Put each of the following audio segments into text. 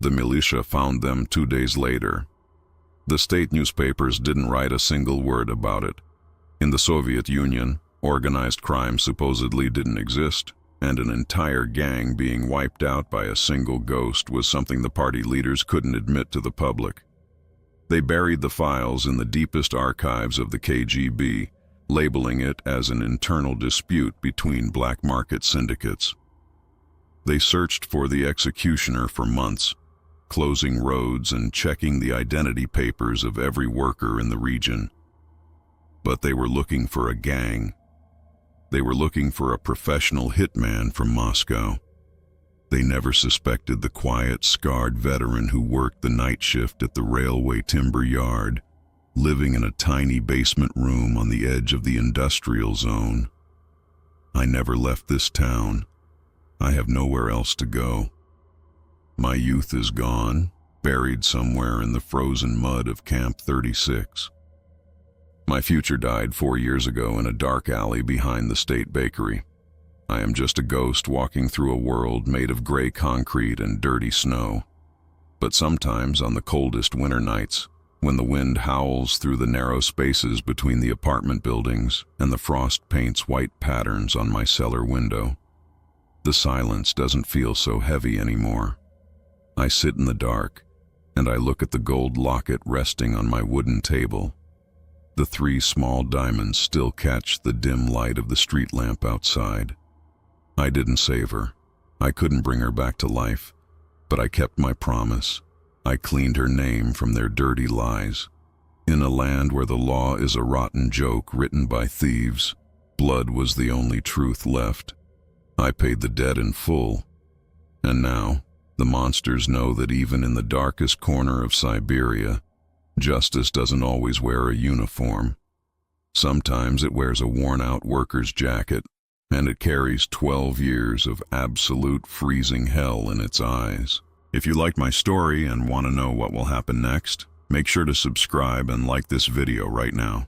The militia found them 2 days later. The state newspapers didn't write a single word about it. In the Soviet Union, organized crime supposedly didn't exist, and an entire gang being wiped out by a single ghost was something the party leaders couldn't admit to the public. They buried the files in the deepest archives of the KGB, labeling it as an internal dispute between black market syndicates. They searched for the executioner for months, closing roads and checking the identity papers of every worker in the region. But they were looking for a gang. They were looking for a professional hitman from Moscow. They never suspected the quiet, scarred veteran who worked the night shift at the railway timber yard, living in a tiny basement room on the edge of the industrial zone. I never left this town. I have nowhere else to go. My youth is gone, buried somewhere in the frozen mud of Camp 36. My future died 4 years ago in a dark alley behind the state bakery. I am just a ghost walking through a world made of gray concrete and dirty snow. But sometimes on the coldest winter nights, when the wind howls through the narrow spaces between the apartment buildings and the frost paints white patterns on my cellar window, the silence doesn't feel so heavy anymore. I sit in the dark, and I look at the gold locket resting on my wooden table. The 3 small diamonds still catch the dim light of the street lamp outside. I didn't save her. I couldn't bring her back to life, but I kept my promise. I cleaned her name from their dirty lies. In a land where the law is a rotten joke written by thieves, blood was the only truth left. I paid the debt in full, and now the monsters know that even in the darkest corner of Siberia, justice doesn't always wear a uniform. Sometimes it wears a worn-out worker's jacket, and it carries 12 years of absolute freezing hell in its eyes. If you liked my story and want to know what will happen next, make sure to subscribe and like this video right now.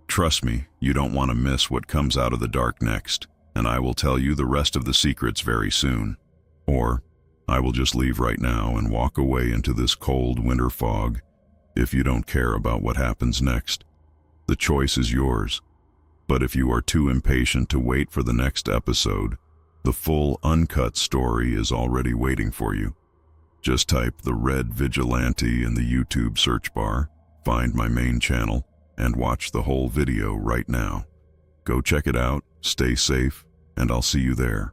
Trust me, you don't want to miss what comes out of the dark next, and I will tell you the rest of the secrets very soon. Or I will just leave right now and walk away into this cold winter fog if you don't care about what happens next. The choice is yours. But if you are too impatient to wait for the next episode, the full uncut story is already waiting for you. Just type the Red Vigilante in the YouTube search bar, find my main channel, and watch the whole video right now. Go check it out, stay safe, and I'll see you there.